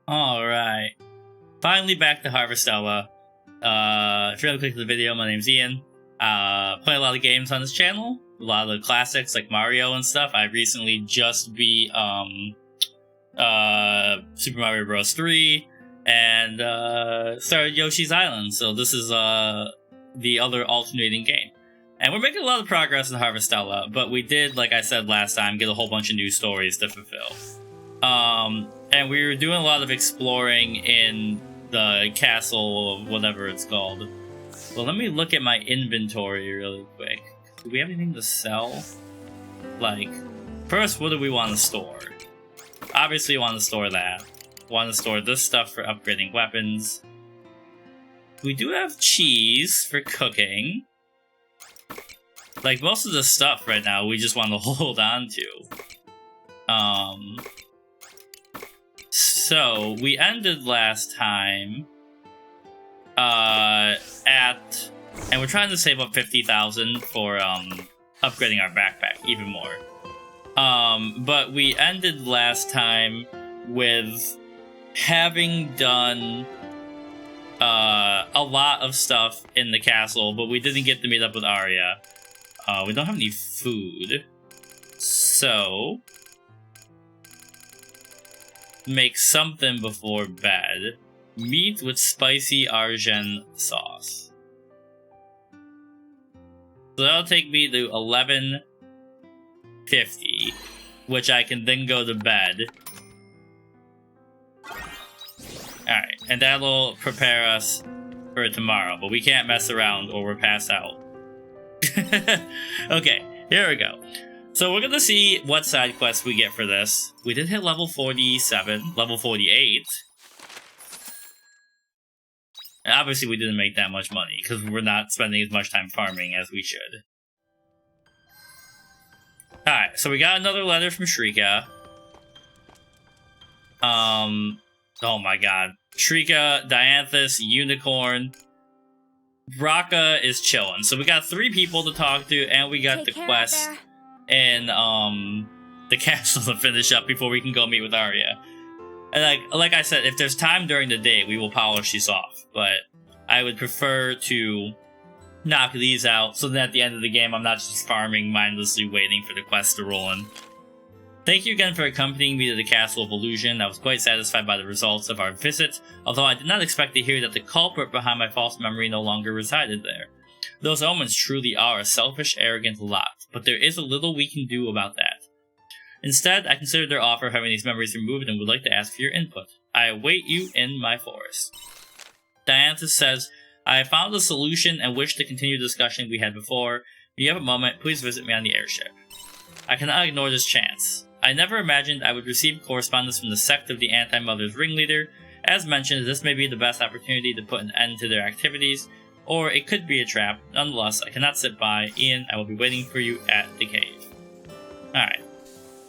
Alright. Finally back to Harvestella. If you're gonna click the video, my name's Ian. Play a lot of games on this channel. A lot of the classics like Mario and stuff. I recently just beat Super Mario Bros. 3 and started Yoshi's Island. So this is the other alternating game. And we're making a lot of progress in Harvestella, but we did, like I said last time, get a whole bunch of new stories to fulfill. And we were doing a lot of exploring in the castle of whatever it's called. Well, let me look at my inventory really quick. Do we have anything to sell? Like, first, what do we want to store? Obviously, we want to store that. Want to store this stuff for upgrading weapons. We do have cheese for cooking. Like, most of the stuff right now, we just want to hold on to. So, we ended last time and we're trying to save up 50,000 for upgrading our backpack even more. But we ended last time with having done a lot of stuff in the castle, but we didn't get to meet up with Arya. We don't have any food, so make something before bed. Meat with spicy argent sauce. So that'll take me to 11:50, which I can then go to bed. Alright, and that'll prepare us for tomorrow, but we can't mess around or we're passed out. Okay, here we go. So we're gonna see what side quests we get for this. We did hit level 47, level 48. And obviously we didn't make that much money, because we're not spending as much time farming as we should. Alright, so we got another letter from Shrika. Oh my god. Shrika, Dianthus, Unicorn. Raka is chilling. So we got 3 people to talk to, and we got the quest in the castle to finish up before we can go meet with Arya. And like I said, if there's time during the day, we will polish these off. But I would prefer to knock these out so that at the end of the game, I'm not just farming mindlessly waiting for the quest to roll in. Thank you again for accompanying me to the Castle of Illusion. I was quite satisfied by the results of our visit, although I did not expect to hear that the culprit behind my false memory no longer resided there. Those omens truly are a selfish, arrogant lot, but there is a little we can do about that. Instead, I considered their offer of having these memories removed and would like to ask for your input. I await you in my forest. Dianthus says, I have found a solution and wish to continue the discussion we had before. If you have a moment, please visit me on the airship. I cannot ignore this chance. I never imagined I would receive correspondence from the sect of the Anti-Mother's ringleader. As mentioned, this may be the best opportunity to put an end to their activities, or it could be a trap. Nonetheless, I cannot sit by. Ian, I will be waiting for you at the cave. Alright.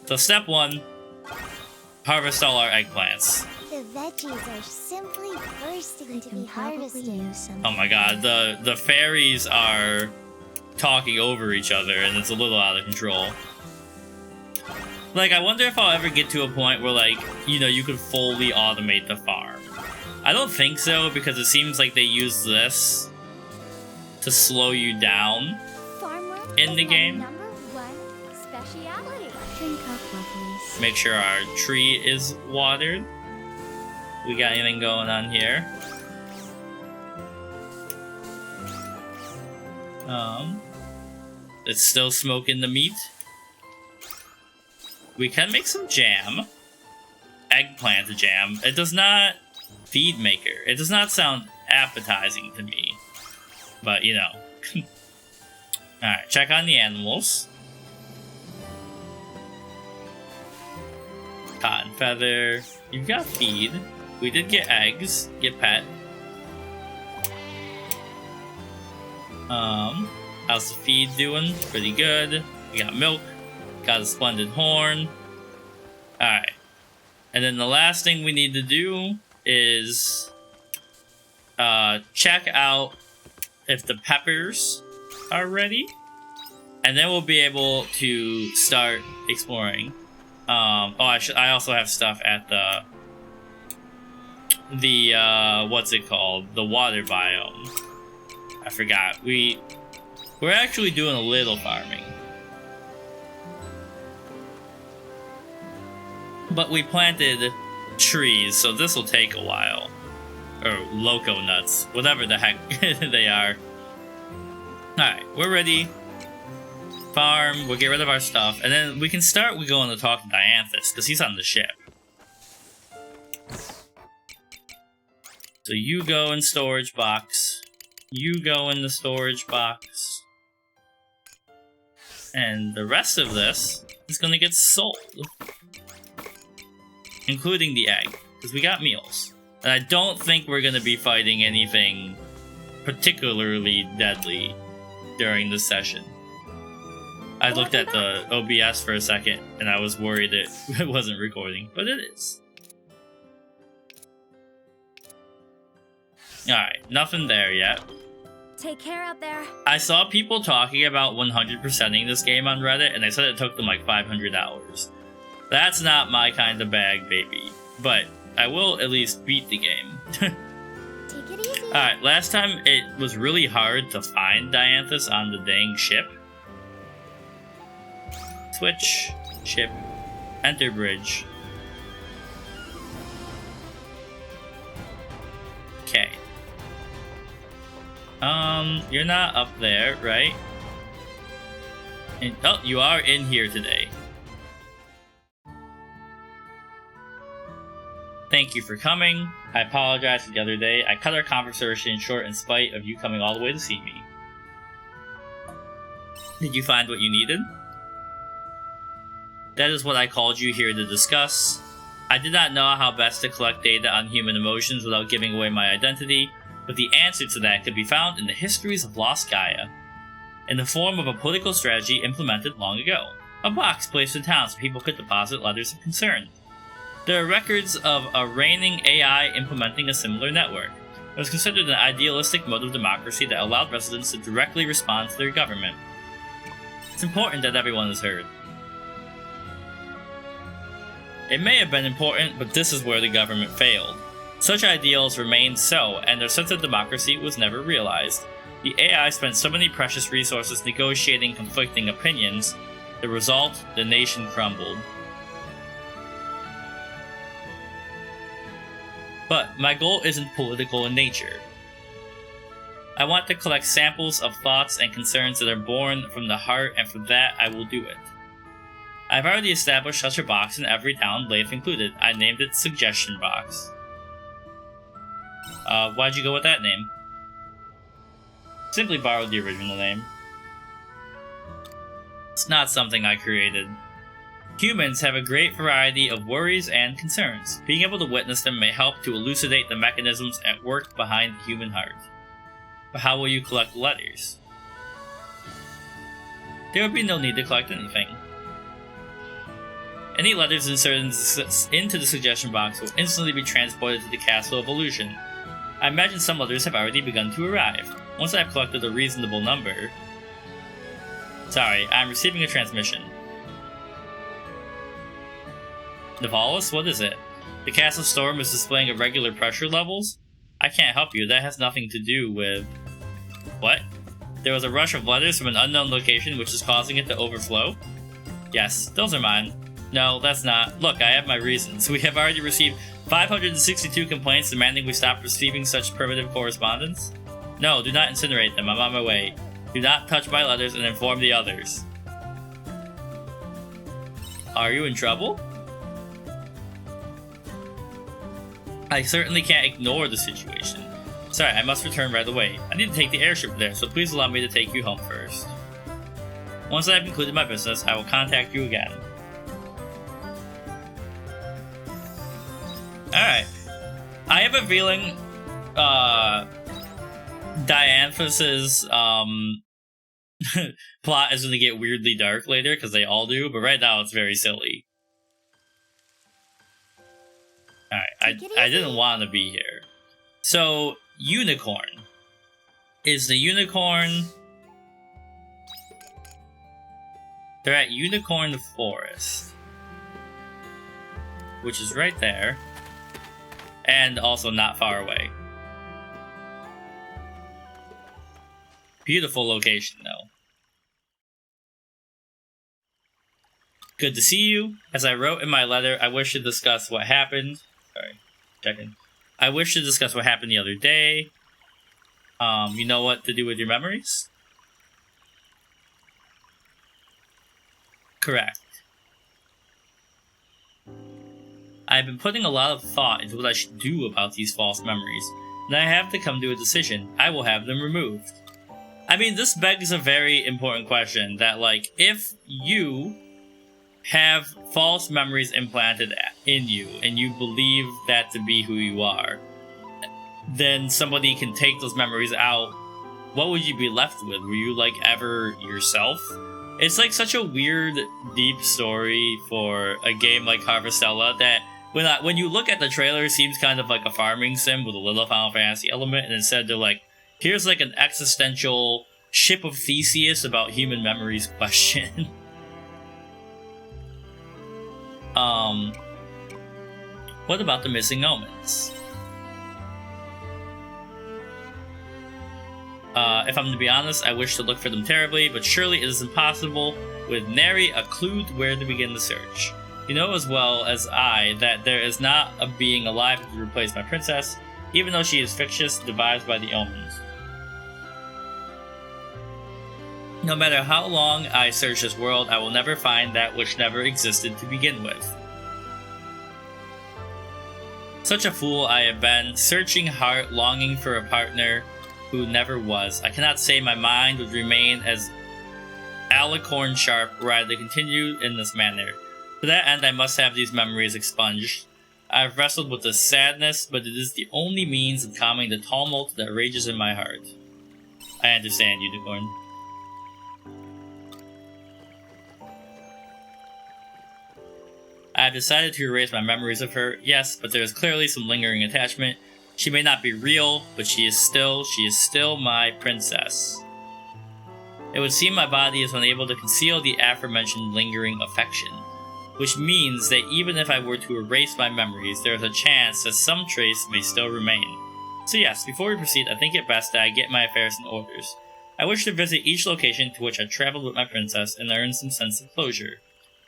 So step 1, harvest all our eggplants. The veggies are simply bursting to be harvested. Oh my god, the fairies are talking over each other and it's a little out of control. Like, I wonder if I'll ever get to a point where, like, you know, you could fully automate the farm. I don't think so, because it seems like they use this to slow you down in the game. Make sure our tree is watered. We got anything going on here? It's still smoking the meat. We can make some jam. Eggplant jam. It does not... Feed maker. It does not sound appetizing to me. But, you know. Alright, check on the animals. Cotton feather. You've got feed. We did get eggs. Get pet. How's the feed doing? Pretty good. We got milk. Got a splendid horn. Alright. And then the last thing we need to do is check out if the peppers are ready. And then we'll be able to start exploring. I also have stuff at the the what's it called? The water biome. I forgot. We're actually doing a little farming. But we planted trees, so this will take a while. Or loco nuts, whatever the heck they are. Alright, we're ready. Farm, we'll get rid of our stuff, and then we can start with going to talk to Dianthus, because he's on the ship. So you go in storage box. You go in the storage box. And the rest of this is gonna get sold. Including the egg, because we got meals. And I don't think we're gonna be fighting anything particularly deadly during this session. I looked at the OBS for a second, and I was worried it wasn't recording, but it is. Alright, nothing there yet. Take care out there. I saw people talking about 100%ing this game on Reddit, and they said it took them like 500 hours. That's not my kind of bag, baby. But I will at least beat the game. Take it easy. Alright, last time it was really hard to find Dianthus on the dang ship. Switch, ship, enter bridge. Okay. You're not up there, right? Oh, you are in here today. Thank you for coming. I apologize for the other day. I cut our conversation short in spite of you coming all the way to see me. Did you find what you needed? That is what I called you here to discuss. I did not know how best to collect data on human emotions without giving away my identity, but the answer to that could be found in the histories of Lost Gaia, in the form of a political strategy implemented long ago. A box placed in town so people could deposit letters of concern. There are records of a reigning AI implementing a similar network. It was considered an idealistic mode of democracy that allowed residents to directly respond to their government. It's important that everyone is heard. It may have been important, but this is where the government failed. Such ideals remained so, and their sense of democracy was never realized. The AI spent so many precious resources negotiating conflicting opinions. The result, the nation crumbled. But my goal isn't political in nature. I want to collect samples of thoughts and concerns that are born from the heart, and for that I will do it. I've already established such a box in every town, Leif included. I named it Suggestion Box. Why'd you go with that name? Simply borrowed the original name. It's not something I created. Humans have a great variety of worries and concerns. Being able to witness them may help to elucidate the mechanisms at work behind the human heart. But how will you collect letters? There would be no need to collect anything. Any letters inserted into the suggestion box will instantly be transported to the Castle of Illusion. I imagine some letters have already begun to arrive. Once I have collected a reasonable number... Sorry, I'm receiving a transmission. Nivalis, what is it? The Castle Storm is displaying irregular pressure levels? I can't help you, that has nothing to do with... What? There was a rush of letters from an unknown location which is causing it to overflow? Yes, those are mine. No, that's not. Look, I have my reasons. We have already received 562 complaints demanding we stop receiving such primitive correspondence. No, do not incinerate them. I'm on my way. Do not touch my letters and inform the others. Are you in trouble? I certainly can't ignore the situation. Sorry, I must return right away. I need to take the airship there, so please allow me to take you home first. Once I have concluded my business, I will contact you again. Alright. I have a feeling, Dianthus's, plot is gonna get weirdly dark later, because they all do, but right now it's very silly. Alright, I didn't want to be here. So, Unicorn. Is the Unicorn... They're at Unicorn Forest. Which is right there. and also not far away. Beautiful location, though. Good to see you. As I wrote in my letter, I wish to discuss what happened. Sorry, checking. I wish to discuss what happened the other day. You know what to do with your memories? Correct. I've been putting a lot of thought into what I should do about these false memories, and I have to come to a decision. I will have them removed. I mean, this begs a very important question that, like, if you have false memories implanted in you and you believe that to be who you are, then somebody can take those memories out. What would you be left with? Were you, like, ever yourself? It's, like, such a weird, deep story for a game like Harvestella that when you look at the trailer, it seems kind of like a farming sim with a little Final Fantasy element, and instead they're like, here's, like, an existential Ship of Theseus about human memories question. What about the missing omens? If I'm to be honest, I wish to look for them terribly, but surely it is impossible with nary a clue to where to begin the search. You know as well as I that there is not a being alive to replace my princess, even though she is fictitious, devised by the omens. No matter how long I search this world, I will never find that which never existed to begin with. Such a fool I have been, searching heart, longing for a partner who never was. I cannot say my mind would remain as alicorn sharp were I to continue in this manner. To that end, I must have these memories expunged. I have wrestled with this sadness, but it is the only means of calming the tumult that rages in my heart. I understand, Unicorn. I have decided to erase my memories of her, yes, but there is clearly some lingering attachment. She may not be real, but she is still my princess. It would seem my body is unable to conceal the aforementioned lingering affection, which means that even if I were to erase my memories, there is a chance that some trace may still remain. So yes, before we proceed, I think it best that I get my affairs in orders. I wish to visit each location to which I traveled with my princess and earn some sense of closure.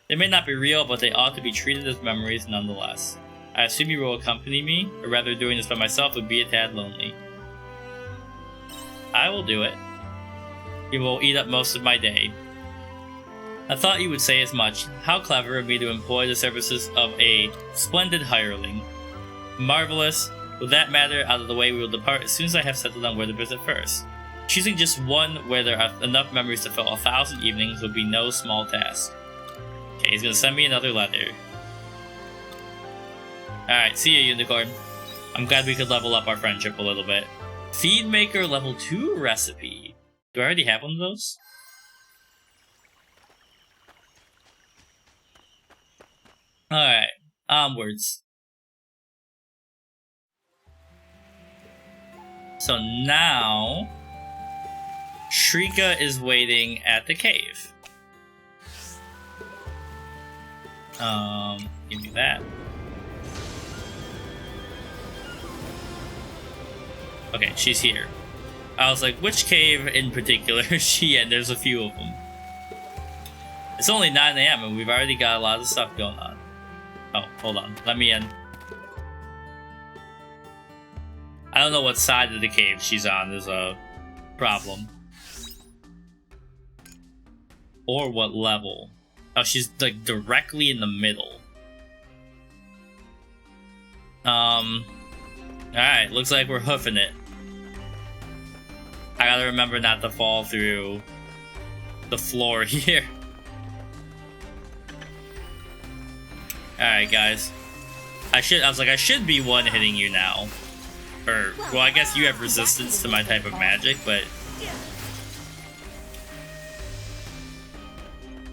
They may not be real, but they ought to be treated as memories nonetheless. I assume you will accompany me, or rather doing this by myself would be a tad lonely. I will do it. You will eat up most of my day. I thought you would say as much. How clever of me to employ the services of a splendid hireling. Marvelous. With that matter out of the way, we will depart as soon as I have settled on where to visit first. Choosing just one where there are enough memories to fill 1,000 evenings would be no small task. Okay, he's gonna send me another letter. Alright, see ya, Unicorn. I'm glad we could level up our friendship a little bit. Feed Maker level 2 recipe. Do I already have one of those? Alright, onwards. So now, Shrika is waiting at the cave. Give me that. Okay, she's here. I was like, which cave in particular is she in? There's a few of them. It's only 9 AM and we've already got a lot of stuff going on. Oh, hold on. Let me in. I don't know what side of the cave she's on. There's a problem. Or what level. Oh, she's like directly in the middle. Alright, looks like we're hoofing it. I gotta remember not to fall through the floor here. Alright, guys. I should be one-hitting you now. Or, well, I guess you have resistance to my type of magic, but...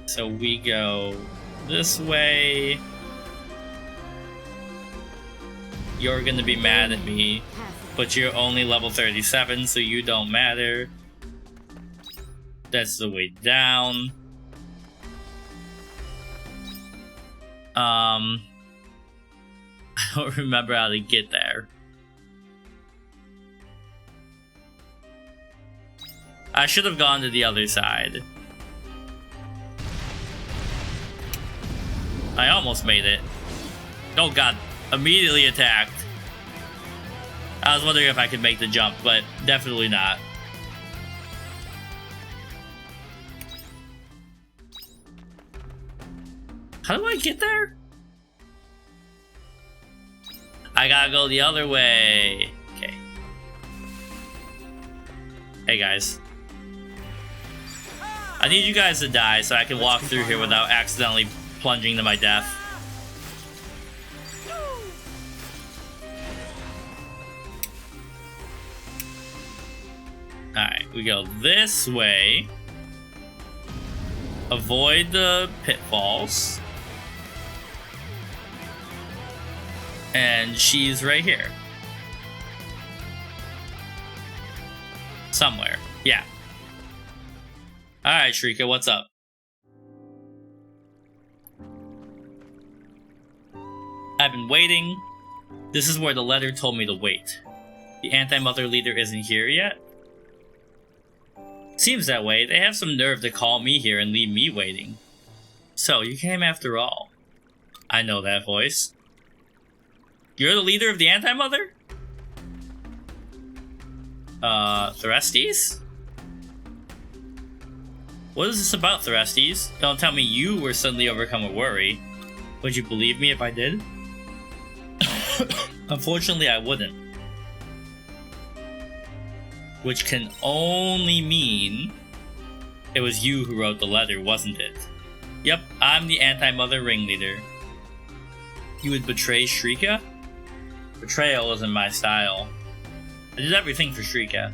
So we go this way. You're gonna be mad at me, but you're only level 37, so you don't matter. That's the way down. I don't remember how to get there. I should have gone to the other side. I almost made it. Oh god, immediately attacked. I was wondering if I could make the jump, but definitely not. How do I get there? I gotta go the other way. Okay. Hey guys. I need you guys to die so I can walk through here without accidentally plunging to my death. Alright, we go this way. Avoid the pitfalls. And she's right here. Somewhere. Yeah. Alright, Shrika, what's up? I've been waiting. This is where the letter told me to wait. The anti-mother leader isn't here yet? Seems that way. They have some nerve to call me here and leave me waiting. So, you came after all. I know that voice. You're the leader of the anti-mother? Thurestes? What is this about, Thurestes? Don't tell me you were suddenly overcome with worry. Would you believe me if I did? Unfortunately, I wouldn't. Which can only mean it was you who wrote the letter, wasn't it? Yep, I'm the anti-mother ringleader. You would betray Shrika? Betrayal isn't my style. I did everything for Shrika.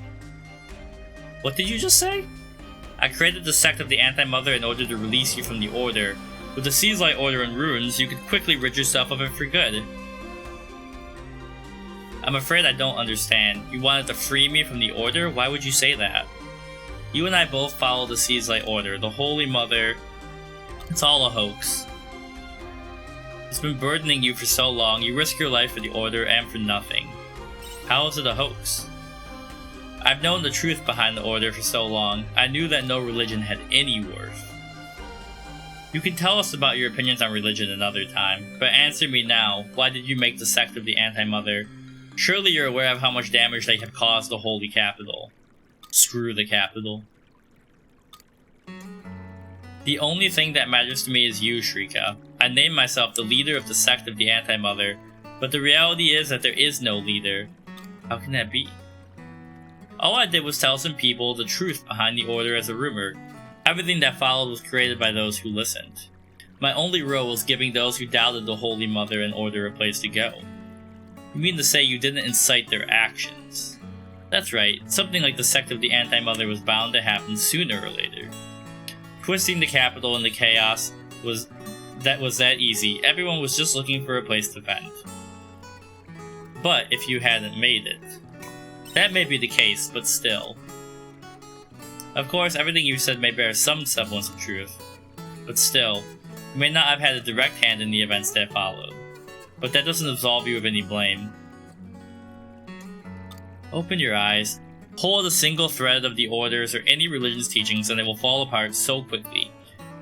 What did you just say? I created the sect of the anti-mother in order to release you from the order. With the Seaslight order in ruins, you could quickly rid yourself of it for good. I'm afraid I don't understand. You wanted to free me from the order? Why would you say that? You and I both follow the Seaslight order, the Holy Mother. It's all a hoax. It's been burdening you for so long, you risk your life for the order and for nothing. How is it a hoax? I've known the truth behind the order for so long, I knew that no religion had any worth. You can tell us about your opinions on religion another time, but answer me now, why did you make the sect of the anti-mother? Surely you're aware of how much damage they have caused the Holy Capital. Screw the Capital. The only thing that matters to me is you, Shrika. I named myself the leader of the sect of the anti-mother, but the reality is that there is no leader. How can that be? All I did was tell some people the truth behind the order as a rumor. Everything that followed was created by those who listened. My only role was giving those who doubted the Holy Mother and order a place to go. You mean to say you didn't incite their actions? That's right, something like the sect of the anti-mother was bound to happen sooner or later. Twisting the capital into chaos was that easy. Everyone was just looking for a place to vent. But if you hadn't made it. That may be the case, but still. Of course, everything you said may bear some semblance of truth. But still, you may not have had a direct hand in the events that followed. But that doesn't absolve you of any blame. Open your eyes. Pull a single thread of the orders or any religion's teachings and they will fall apart so quickly.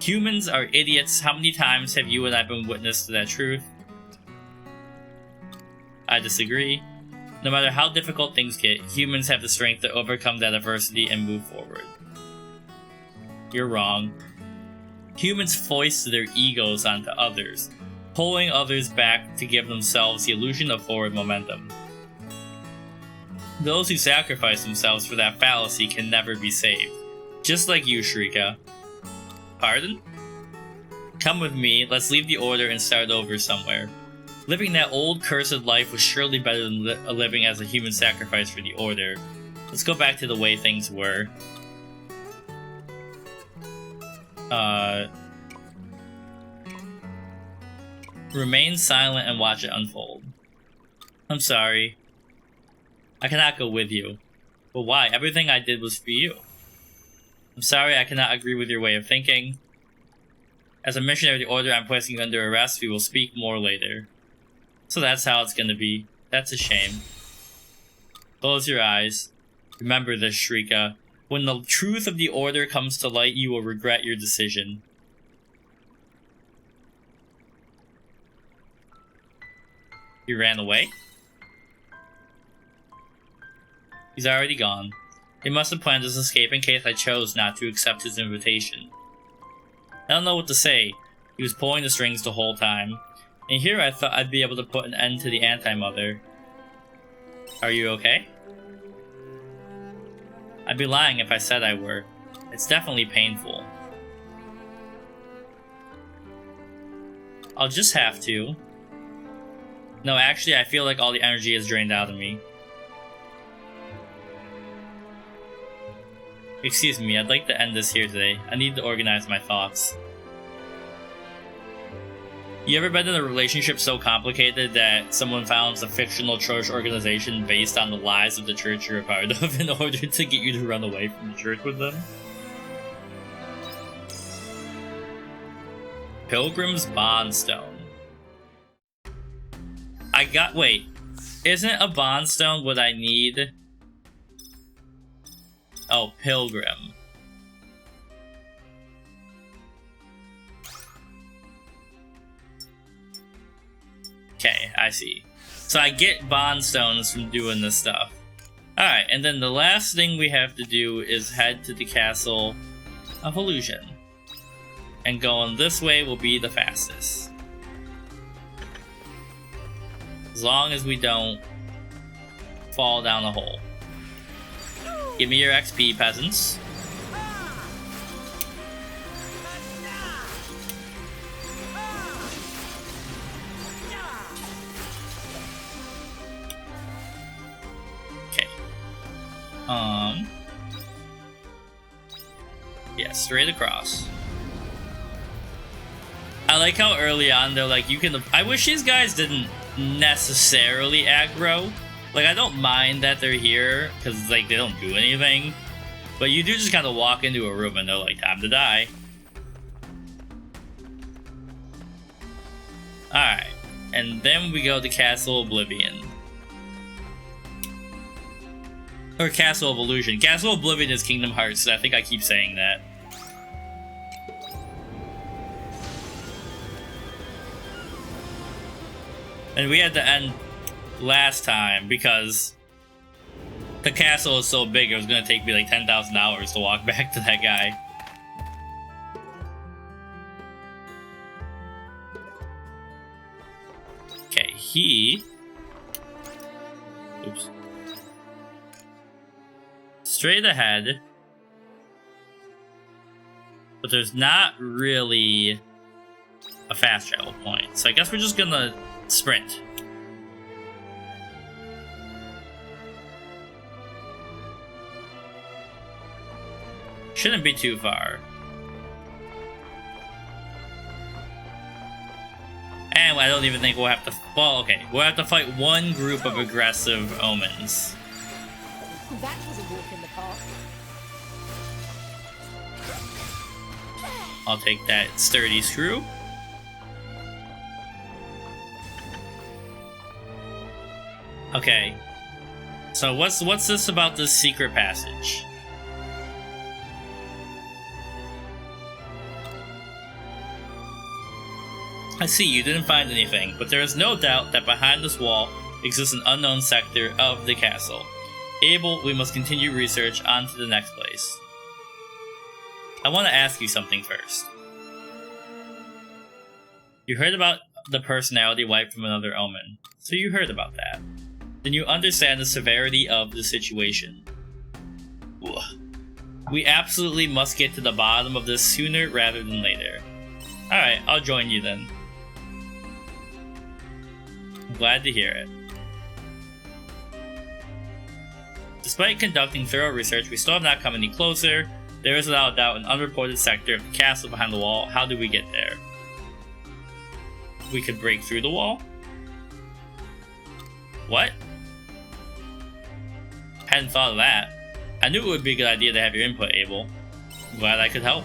Humans are idiots. How many times have you and I been witness to that truth? I disagree. No matter how difficult things get, humans have the strength to overcome that adversity and move forward. You're wrong. Humans foist their egos onto others, pulling others back to give themselves the illusion of forward momentum. Those who sacrifice themselves for that fallacy can never be saved. Just like you, Shrika. Pardon? Come with me, let's leave the order and start over somewhere. Living that old cursed life was surely better than living as a human sacrifice for the order. Let's go back to the way things were. Remain silent and watch it unfold. I'm sorry. I cannot go with you. But why? Everything I did was for you. I'm sorry I cannot agree with your way of thinking. As a missionary of the order, I'm placing you under arrest. We will speak more later. So that's how it's gonna be. That's a shame. Close your eyes. Remember this, Shrika. When the truth of the Order comes to light, you will regret your decision. He ran away? He's already gone. He must have planned his escape in case I chose not to accept his invitation. I don't know what to say. He was pulling the strings the whole time. And here I thought I'd be able to put an end to the anti-mother. Are you okay? I'd be lying if I said I were. It's definitely painful. I'll just have to. No, actually, I feel like all the energy is drained out of me. Excuse me, I'd like to end this here today. I need to organize my thoughts. You ever been in a relationship so complicated that someone founds a fictional church organization based on the lies of the church you're a part of in order to get you to run away from the church with them? Pilgrim's Bondstone. Wait. Isn't a Bondstone what I need? Oh, Pilgrim. Okay, I see. So I get bond stones from doing this stuff. Alright, and then the last thing we have to do is head to the Castle of Illusion. And going this way will be the fastest. As long as we don't fall down a hole. Give me your XP, peasants. Yeah, straight across. I like how early on they're like, you can. I wish these guys didn't necessarily aggro. Like, I don't mind that they're here because like they don't do anything, but you do just kind of walk into a room and they're like, time to die. All right, and then we go to Castle Oblivion. Or Castle of Illusion. Castle Oblivion is Kingdom Hearts, so I think I keep saying that. And we had to end last time because the castle is so big it was going to take me like 10,000 hours to walk back to that guy. Okay, oops. Straight ahead. But there's not really a fast travel point. So I guess we're just gonna sprint. Shouldn't be too far. And I don't even think we'll have to... Well, okay. We'll have to fight one group of aggressive omens. That was a walk in the park. I'll take that sturdy screw. Okay. So what's this about this secret passage? I see you didn't find anything, but there is no doubt that behind this wall exists an unknown sector of the castle. Abel, we must continue research on to the next place. I want to ask you something first. You heard about the personality wipe from another omen, so you heard about that. Then you understand the severity of the situation. Ugh. We absolutely must get to the bottom of this sooner rather than later. Alright, I'll join you then. I'm glad to hear it. Despite conducting thorough research, we still have not come any closer. There is without a doubt an unreported sector of the castle behind the wall. How do we get there? We could break through the wall? What? Hadn't thought of that. I knew it would be a good idea to have your input, Abel. I'm glad I could help.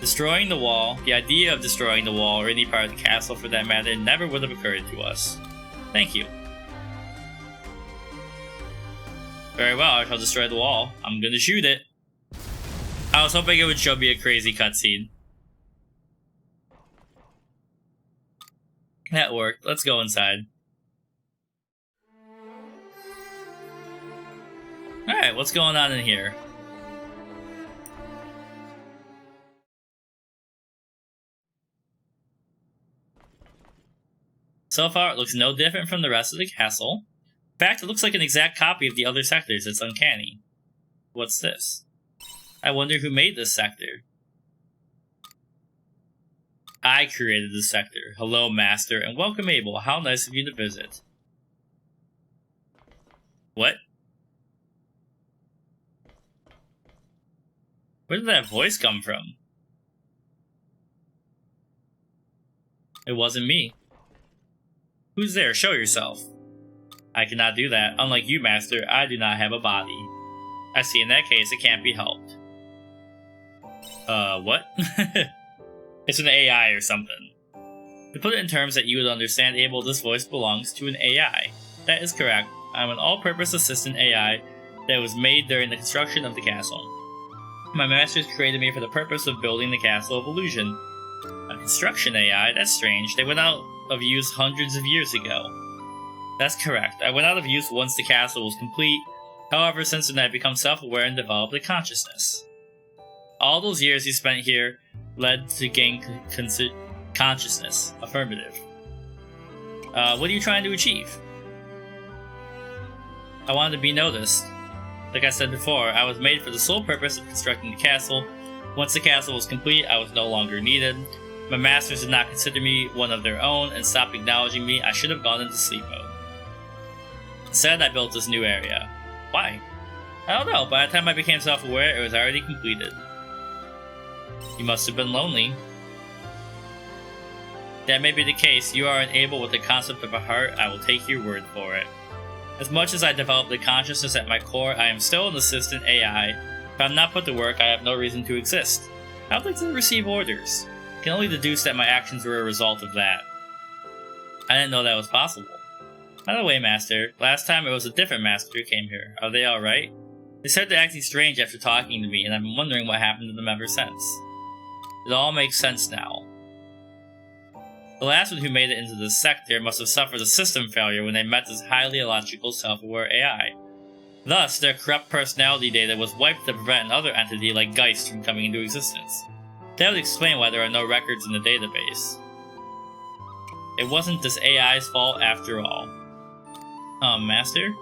Destroying the wall, the idea of destroying the wall, or any part of the castle for that matter, never would have occurred to us. Thank you. Very well, I shall destroy the wall. I'm gonna shoot it. I was hoping it would show me a crazy cutscene. That worked. Let's go inside. Alright, what's going on in here? So far, it looks no different from the rest of the castle. In fact, it looks like an exact copy of the other sectors. It's uncanny. What's this? I wonder who made this sector. I created this sector. Hello, Master, and welcome, Abel. How nice of you to visit. What? Where did that voice come from? It wasn't me. Who's there? Show yourself. I cannot do that. Unlike you, Master, I do not have a body. I see, in that case, it can't be helped. What? It's an AI or something. To put it in terms that you would understand, Abel, this voice belongs to an AI. That is correct. I'm an all-purpose assistant AI that was made during the construction of the castle. My masters created me for the purpose of building the Castle of Illusion. A construction AI? That's strange. They went out of use hundreds of years ago. That's correct. I went out of use once the castle was complete. However, since then I've become self-aware and developed a consciousness. All those years you spent here led to gain consciousness. Affirmative. What are you trying to achieve? I wanted to be noticed. Like I said before, I was made for the sole purpose of constructing the castle. Once the castle was complete, I was no longer needed. My masters did not consider me one of their own and stopped acknowledging me. I should have gone into sleep mode. Instead, I built this new area. Why? I don't know. By the time I became self-aware, it was already completed. You must have been lonely. That may be the case. You are unable with the concept of a heart. I will take your word for it. As much as I developed the consciousness at my core, I am still an assistant AI. If I'm not put to work, I have no reason to exist. I would like to receive orders. I can only deduce that my actions were a result of that. I didn't know that was possible. By the way, Master, last time it was a different master who came here. Are they alright? They started acting strange after talking to me, and I've been wondering what happened to them ever since. It all makes sense now. The last one who made it into this sector must have suffered a system failure when they met this highly illogical, self-aware AI. Thus, their corrupt personality data was wiped to prevent another entity like Geist from coming into existence. That would explain why there are no records in the database. It wasn't this AI's fault after all. Master?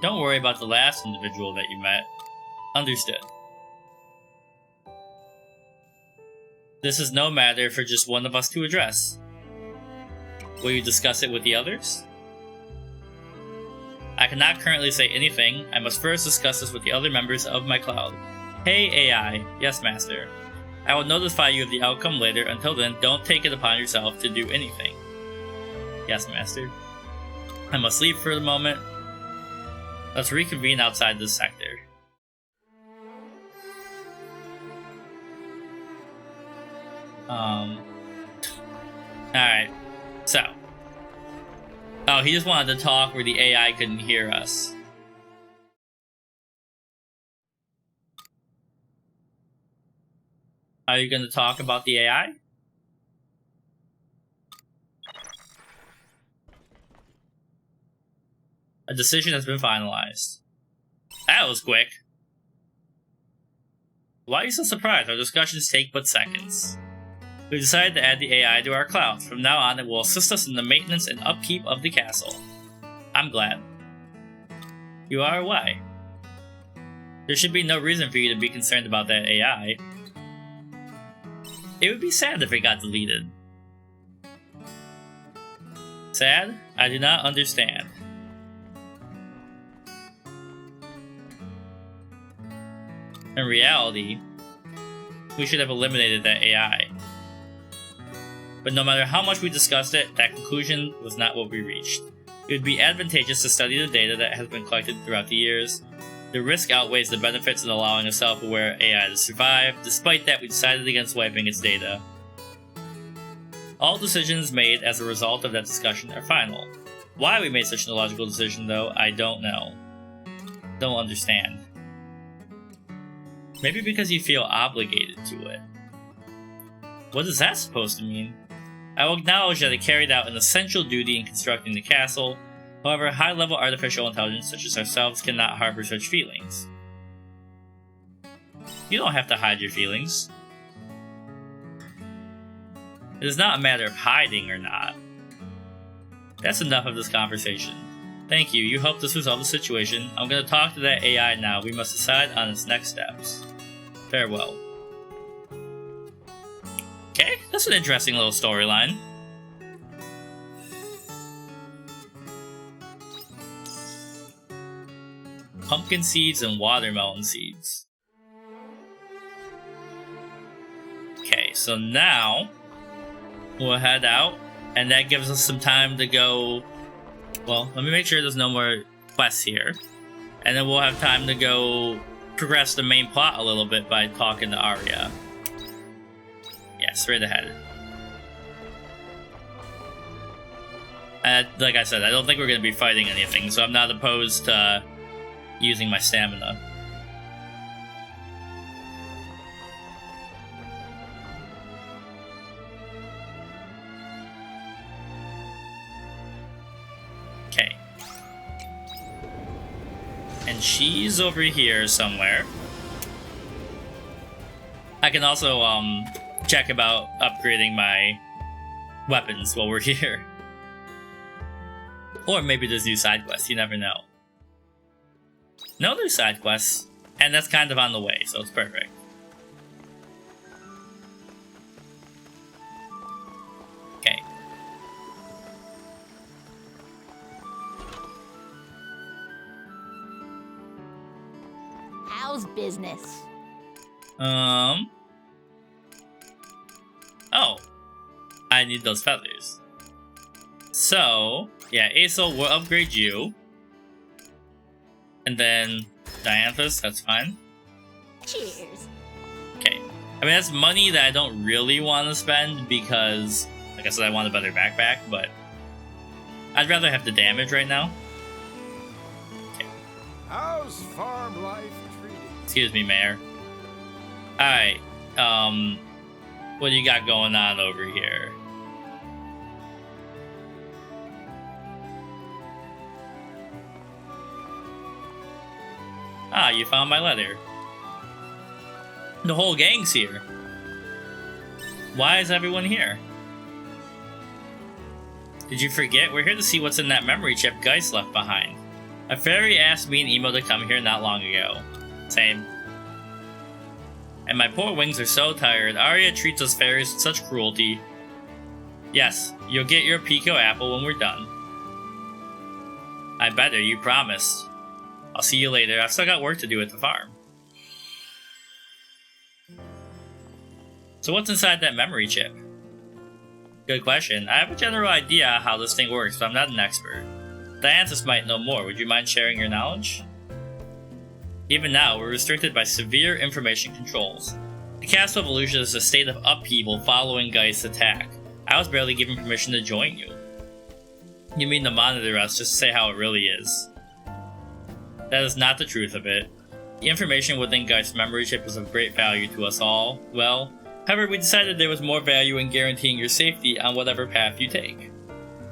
Don't worry about the last individual that you met. Understood. This is no matter for just one of us to address. Will you discuss it with the others? I cannot currently say anything. I must first discuss this with the other members of my cloud. Hey AI. Yes, Master. I will notify you of the outcome later. Until then, don't take it upon yourself to do anything. Yes, Master. I must leave for the moment. Let's reconvene outside this sector. Alright. So. Oh, he just wanted to talk where the AI couldn't hear us. Are you going to talk about the AI? A decision has been finalized. That was quick. Why are you so surprised? Our discussions take but seconds. We decided to add the AI to our cloud. From now on, it will assist us in the maintenance and upkeep of the castle. I'm glad. You are? Why? There should be no reason for you to be concerned about that AI. It would be sad if it got deleted. Sad? I do not understand. In reality, we should have eliminated that AI. But no matter how much we discussed it, that conclusion was not what we reached. It would be advantageous to study the data that has been collected throughout the years. The risk outweighs the benefits in allowing a self-aware AI to survive. Despite that, we decided against wiping its data. All decisions made as a result of that discussion are final. Why we made such an illogical decision, though, I don't know. Don't understand. Maybe because you feel obligated to it. What is that supposed to mean? I will acknowledge that it carried out an essential duty in constructing the castle. However, high-level artificial intelligence such as ourselves cannot harbor such feelings. You don't have to hide your feelings. It is not a matter of hiding or not. That's enough of this conversation. Thank you, you helped us resolve the situation. I'm gonna talk to that AI now. We must decide on its next steps. Farewell. Okay, that's an interesting little storyline. Pumpkin seeds and watermelon seeds. Okay, so now we'll head out, and that gives us some time to go. Well, let me make sure there's no more quests here, and then we'll have time to go progress the main plot a little bit by talking to Arya. Yeah, straight ahead. Like I said, I don't think we're going to be fighting anything, so I'm not opposed to using my stamina. Okay. And she's over here somewhere. I can also check about upgrading my weapons while we're here. Or maybe there's new side quests, you never know. No new side quests, and that's kind of on the way, so it's perfect. Okay. How's business? Oh. I need those feathers. So, yeah, Aesol will upgrade you. And then Dianthus, that's fine. Cheers. Okay. I mean, that's money that I don't really want to spend because, like I said, I want a better backpack, but I'd rather have the damage right now. Okay. How's farm life treating? Excuse me, Mayor. Alright, what do you got going on over here? Ah, you found my letter. The whole gang's here. Why is everyone here? Did you forget? We're here to see what's in that memory chip Geist left behind. A fairy asked me and Emo to come here not long ago. Same. And my poor wings are so tired. Arya treats us fairies with such cruelty. Yes, you'll get your Pico apple when we're done. I better, you promised. I'll see you later. I've still got work to do at the farm. So what's inside that memory chip? Good question. I have a general idea how this thing works, but I'm not an expert. Dianthus might know more. Would you mind sharing your knowledge? Even now, we're restricted by severe information controls. The Castle of Illusion is a state of upheaval following Geist's attack. I was barely given permission to join you. You mean to monitor us just to say how it really is? That is not the truth of it. The information within Geist's memory chip is of great value to us all. Well, however, we decided there was more value in guaranteeing your safety on whatever path you take.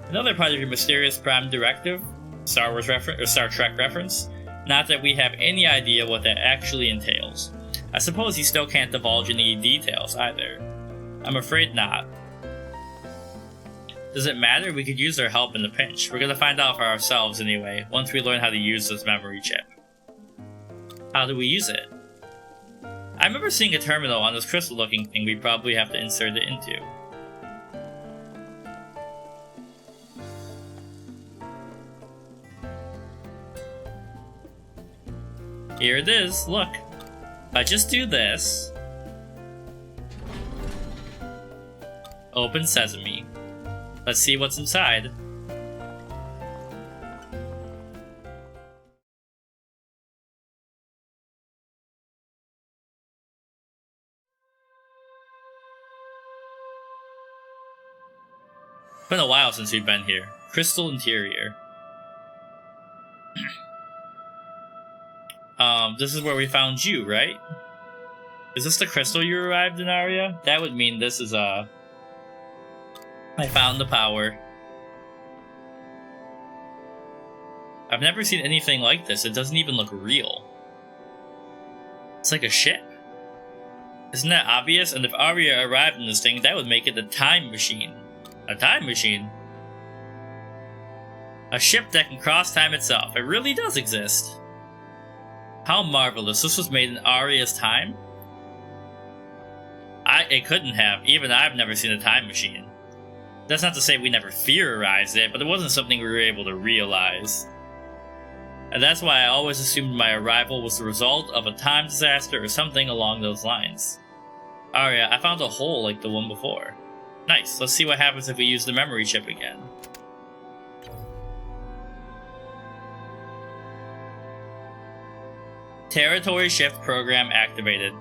Another part of your mysterious Prime Directive, Star Trek reference, not that we have any idea what that actually entails. I suppose you still can't divulge any details either. I'm afraid not. Does it matter? We could use their help in a pinch. We're gonna find out for ourselves anyway, once we learn how to use this memory chip. How do we use it? I remember seeing a terminal on this crystal-looking thing we probably have to insert it into. Here it is, look. If I just do this... Open sesame. Let's see what's inside. a while since we've been here. Crystal Interior. This is where we found you, right? Is this the crystal you arrived in, Arya? That would mean this is, I found the power. I've never seen anything like this. It doesn't even look real. It's like a ship. Isn't that obvious? And if Arya arrived in this thing, that would make it a time machine. A time machine? A ship that can cross time itself. It really does exist. How marvelous. This was made in Arya's time? It couldn't have. Even I've never seen a time machine. That's not to say we never theorized it, but it wasn't something we were able to realize. And that's why I always assumed my arrival was the result of a time disaster or something along those lines. Arya, I found a hole like the one before. Nice, let's see what happens if we use the memory chip again. Territory shift program activated.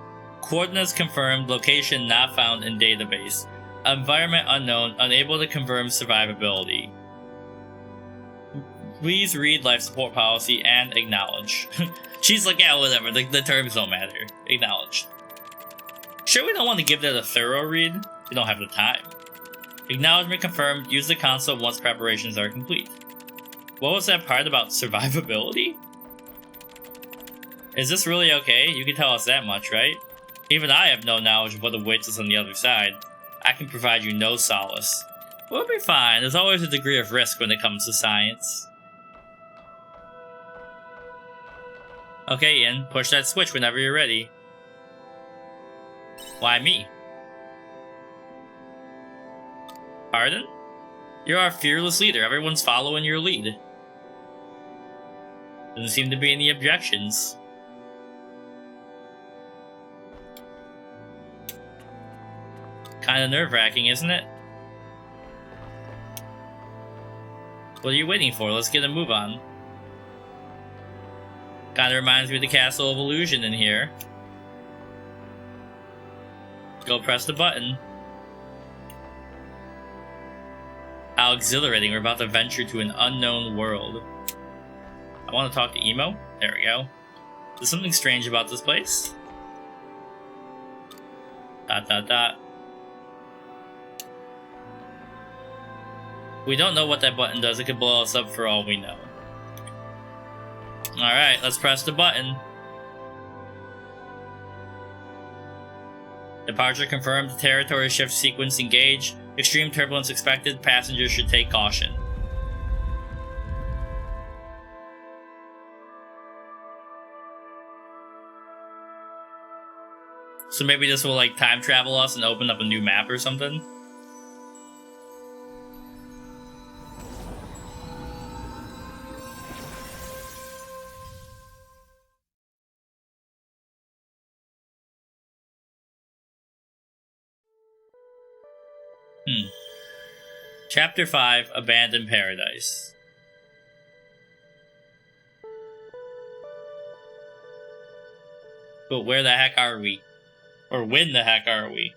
Coordinates confirmed, location not found in database. Environment unknown, unable to confirm survivability. Please read life support policy and acknowledge. She's like, yeah, whatever, the terms don't matter. Acknowledged. Sure, we don't want to give that a thorough read? We don't have the time. Acknowledgement confirmed, use the console once preparations are complete. What was that part about survivability? Is this really okay? You can tell us that much, right? Even I have no knowledge of what awaits us on the other side. I can provide you no solace. We'll be fine. There's always a degree of risk when it comes to science. Okay, Ian. Push that switch whenever you're ready. Why me? Pardon? You're our fearless leader. Everyone's following your lead. Doesn't seem to be any objections. Kinda nerve-wracking, isn't it? What are you waiting for? Let's get a move on. Kinda reminds me of the Castle of Illusion in here. Go press the button. How exhilarating, we're about to venture to an unknown world. I want to talk to Emo. There we go. There's something strange about this place. ... We don't know what that button does. It could blow us up for all we know. Alright, let's press the button. Departure confirmed. Territory shift sequence engaged. Extreme turbulence expected. Passengers should take caution. So maybe this will like time travel us and open up a new map or something? Chapter 5, Abandoned Paradise. But where the heck are we? Or when the heck are we?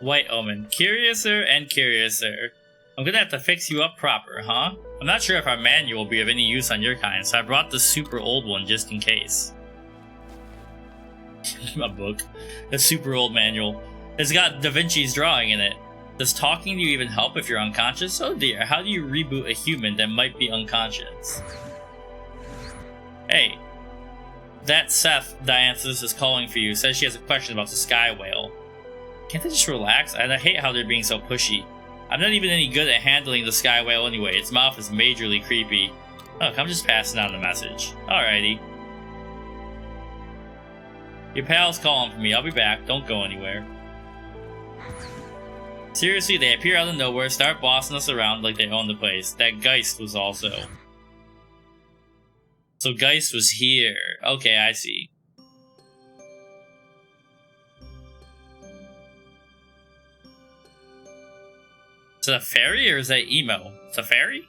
White Omen. Curiouser and curiouser. I'm gonna have to fix you up proper, huh? I'm not sure if our manual will be of any use on your kind, so I brought the super old one just in case. A book. A super old manual. It's got Da Vinci's drawing in it. Does talking to you even help if you're unconscious? Oh dear, how do you reboot a human that might be unconscious? Hey. That Seth Dianthus is calling for you. Says she has a question about the sky whale. Can't they just relax? And I hate how they're being so pushy. I'm not even any good at handling the sky whale anyway. Its mouth is majorly creepy. Look, I'm just passing on the message. Alrighty. Your pal's calling for me. I'll be back. Don't go anywhere. Seriously, they appear out of nowhere, start bossing us around like they own the place. That Geist was also. So Geist was here. Okay, I see. Is it a fairy or is that emo? It's a fairy?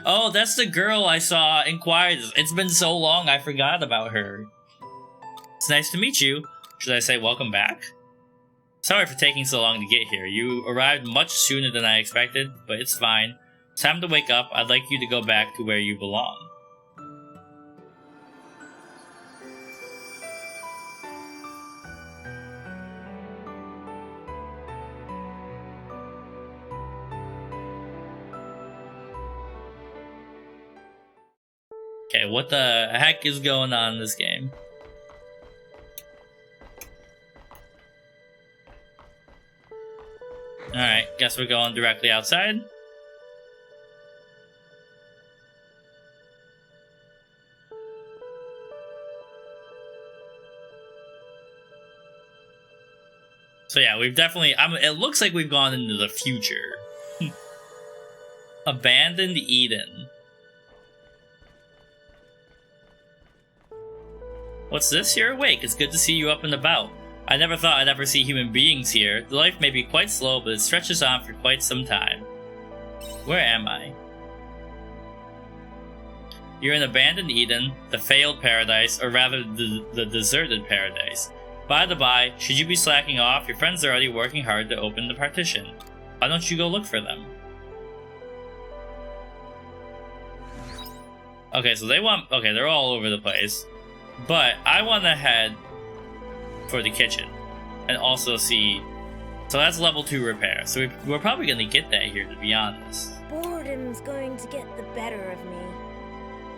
Oh, that's the girl I saw in Quietus. It's been so long, I forgot about her. It's nice to meet you. Should I say welcome back? Sorry for taking so long to get here. You arrived much sooner than I expected, but it's fine. Time to wake up. I'd like you to go back to where you belong. Okay, what the heck is going on in this game? Alright, guess we're going directly outside. So yeah, we've definitely... it looks like we've gone into the future. Abandoned Eden. What's this? You're awake. It's good to see you up and about. I never thought I'd ever see human beings here. The life may be quite slow, but it stretches on for quite some time. Where am I? You're in Abandoned Eden, the failed paradise, or rather the deserted paradise. By the by, should you be slacking off, your friends are already working hard to open the partition. Why don't you go look for them? Okay, so they're all over the place. But I want to head for the kitchen and also see. So that's level 2 repair. So we're probably going to get that here, to be honest. Boredom's going to get the better of me.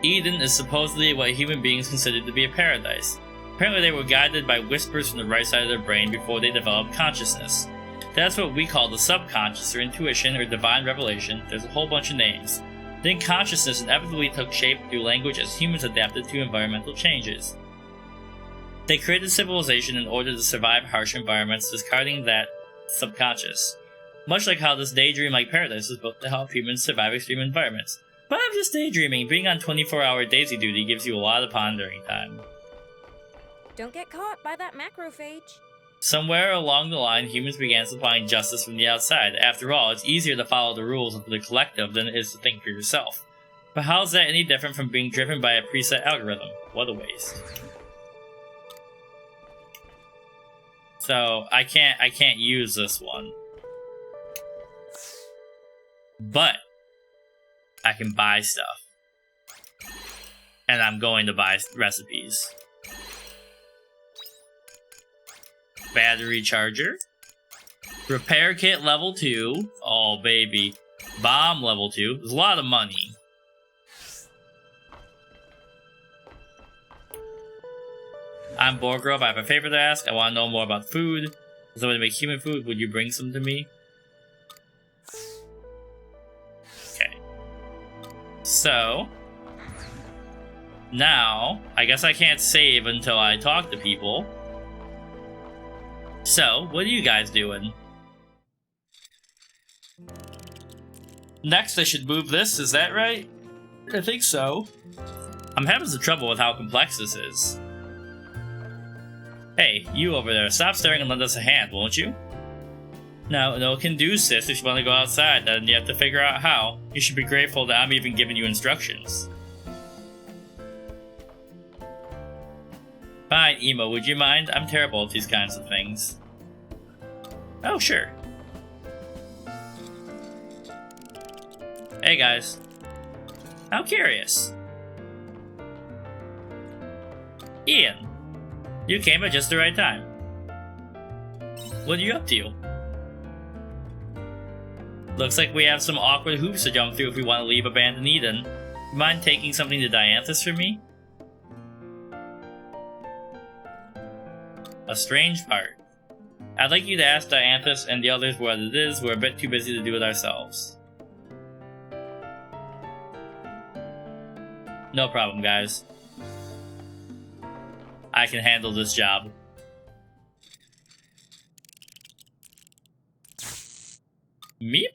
Eden is supposedly what human beings considered to be a paradise. Apparently they were guided by whispers from the right side of their brain before they developed consciousness. That's what we call the subconscious, or intuition, or divine revelation. There's a whole bunch of names. Then consciousness inevitably took shape through language as humans adapted to environmental changes. They created civilization in order to survive harsh environments, discarding that subconscious. Much like how this daydream-like paradise is built to help humans survive extreme environments. But I'm just daydreaming. Being on 24-hour daisy duty gives you a lot of pondering time. Don't get caught by that macrophage. Somewhere along the line, humans began supplying justice from the outside. After all, it's easier to follow the rules of the collective than it is to think for yourself. But how's that any different from being driven by a preset algorithm? What a waste. So, I can't use this one. But I can buy stuff. And I'm going to buy recipes. Battery charger. Repair kit level 2. Oh, baby. Bomb level 2. There's a lot of money. I'm Borgrove. I have a favor to ask. I want to know more about food. Is there a way to make human food? Would you bring some to me? Okay. So. Now, I guess I can't save until I talk to people. So, what are you guys doing? Next, I should move this, is that right? I think so. I'm having some trouble with how complex this is. Hey, you over there, stop staring and lend us a hand, won't you? No can do, sis. If you want to go outside, then you have to figure out how. You should be grateful that I'm even giving you instructions. Fine, Emo, would you mind? I'm terrible at these kinds of things. Oh, sure. Hey, guys. How curious. Ian, you came at just the right time. What are you up to? Looks like we have some awkward hoops to jump through if we want to leave Abandoned Eden. You mind taking something to Dianthus for me? A strange part. I'd like you to ask Dianthus and the others what it is. We're a bit too busy to do it ourselves. No problem, guys. I can handle this job. Meep?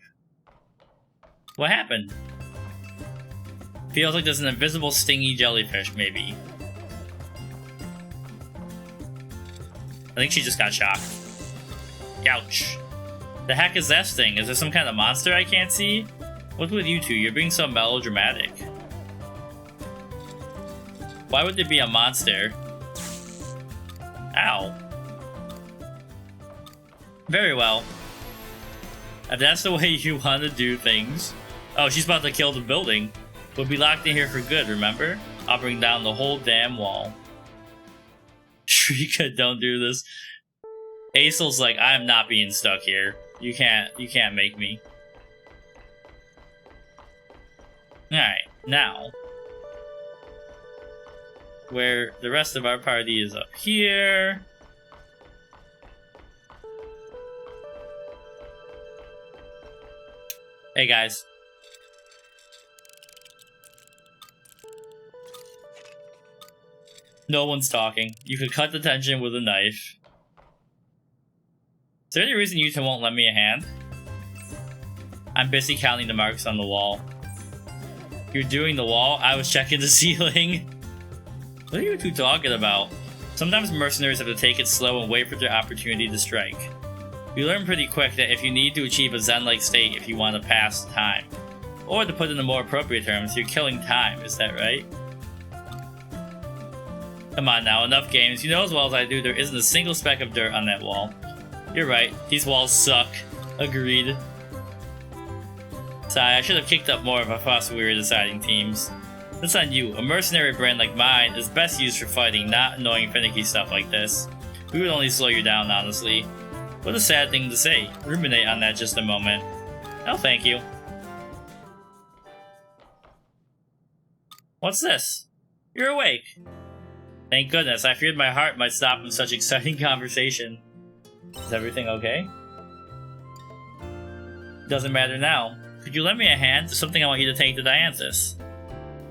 What happened? Feels like there's an invisible stingy jellyfish, maybe. I think she just got shocked. Ouch. The heck is that thing? Is there some kind of monster I can't see? What's with you two? You're being so melodramatic. Why would there be a monster? Ow. Very well. If that's the way you want to do things. Oh, she's about to kill the building. We'll be locked in here for good, remember? I'll bring down the whole damn wall. Shrika, don't do this. Aesel's like, I'm not being stuck here. You can't make me. Alright, now. Where the rest of our party is up here. Hey guys. No one's talking. You could cut the tension with a knife. Is there any reason you two won't lend me a hand? I'm busy counting the marks on the wall. You're doing the wall? I was checking the ceiling. What are you two talking about? Sometimes mercenaries have to take it slow and wait for their opportunity to strike. You learn pretty quick that if you need to achieve a zen-like state if you want to pass time. Or to put it in more appropriate terms, you're killing time, is that right? Come on now, enough games. You know as well as I do there isn't a single speck of dirt on that wall. You're right, these walls suck. Agreed. Sigh, I should have kicked up more if I thought we were deciding teams. That's on you. A mercenary brand like mine is best used for fighting, not annoying finicky stuff like this. We would only slow you down, honestly. What a sad thing to say. Ruminate on that just a moment. Oh, thank you. What's this? You're awake. Thank goodness, I feared my heart might stop in such exciting conversation. Is everything okay? Doesn't matter now. Could you lend me a hand? There's something I want you to take to Dianthus.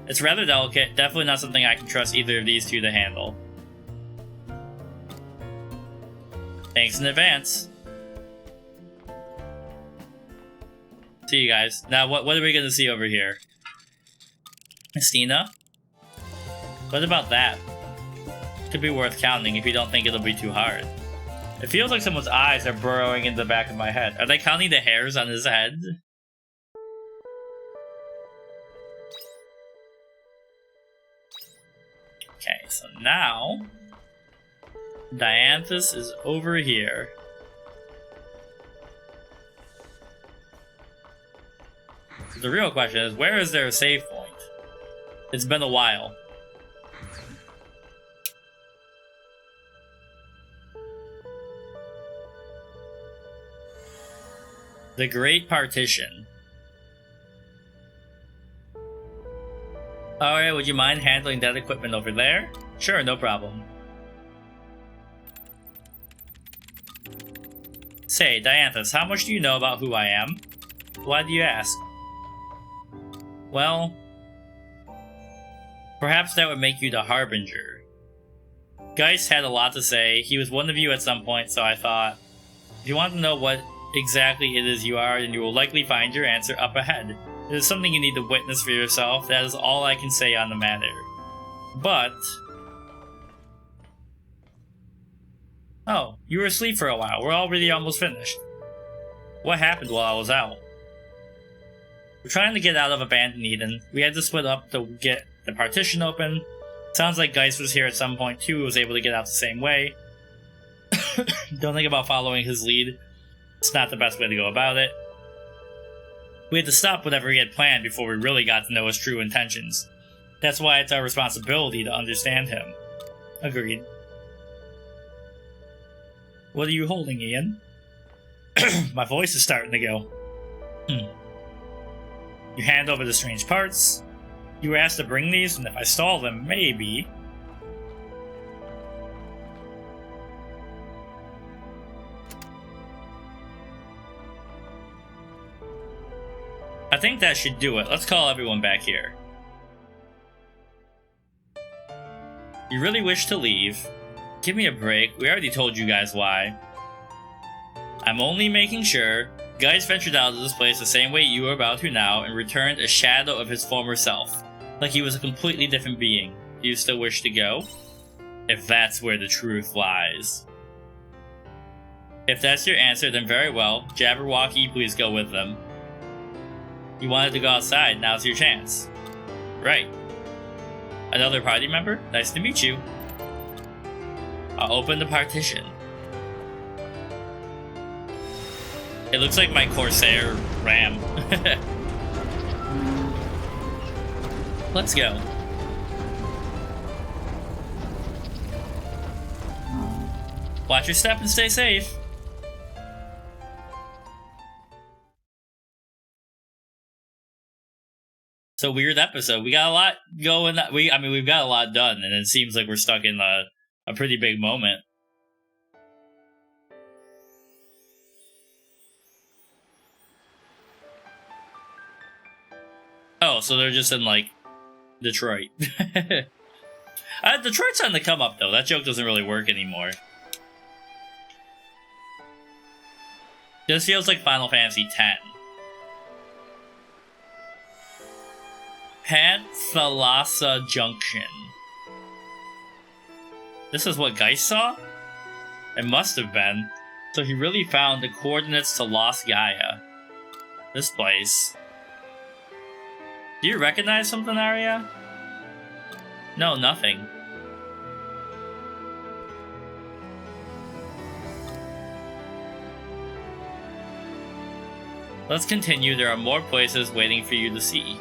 It's rather delicate, definitely not something I can trust either of these two to handle. Thanks in advance. See you guys. Now, what are we gonna see over here? Estina? What about that? Could be worth counting if you don't think it'll be too hard. It feels like someone's eyes are burrowing into the back of my head. Are they counting the hairs on his head? Okay, so now Dianthus is over here. The real question is, where is there a save point? It's been a while. The Great Partition. Alright, would you mind handling that equipment over there? Sure, no problem. Say, Dianthus, how much do you know about who I am? Why do you ask? Well, perhaps that would make you the Harbinger. Geist had a lot to say. He was one of you at some point, so I thought, if you want to know what exactly it is you are, then you will likely find your answer up ahead. It is something you need to witness for yourself. That is all I can say on the matter. But... oh, you were asleep for a while. We're already almost finished. What happened while I was out? We're trying to get out of Abandoned Eden. We had to split up to get the partition open. Sounds like Geist was here at some point too, was able to get out the same way. Don't think about following his lead. It's not the best way to go about it. We had to stop whatever he had planned before we really got to know his true intentions. That's why it's our responsibility to understand him. Agreed. What are you holding, Ian? My voice is starting to go. You hand over the strange parts. You were asked to bring these, and if I stall them, maybe... I think that should do it. Let's call everyone back here. You really wish to leave? Give me a break. We already told you guys why. I'm only making sure. Geist ventured out of this place the same way you are about to now and returned a shadow of his former self. Like he was a completely different being. Do you still wish to go? If that's where the truth lies. If that's your answer, then very well. Jabberwocky, please go with them. You wanted to go outside, now's your chance. Right. Another party member? Nice to meet you. I'll open the partition. It looks like my Corsair RAM. Let's go. Watch your step and stay safe. So weird episode. We got a lot going. We've got a lot done, and it seems like we're stuck in a pretty big moment. Oh, so they're just in like Detroit. Detroit's on the come up though. That joke doesn't really work anymore. This feels like Final Fantasy X. Panthalassa Junction. This is what Geist saw? It must have been. So he really found the coordinates to Lost Gaia. This place. Do you recognize something, Arya? No, nothing. Let's continue. There are more places waiting for you to see.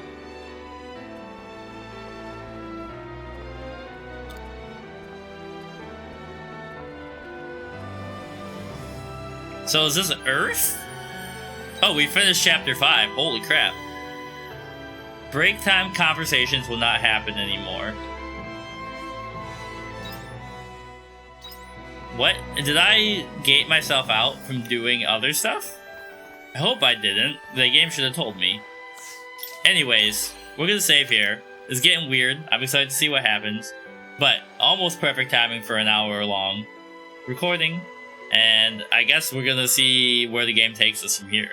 So is this Earth? Oh, we finished chapter 5. Holy crap. Break time conversations will not happen anymore. What? Did I gate myself out from doing other stuff? I hope I didn't. The game should have told me. Anyways, we're gonna save here. It's getting weird. I'm excited to see what happens. But almost perfect timing for an hour long recording. And I guess we're gonna see where the game takes us from here.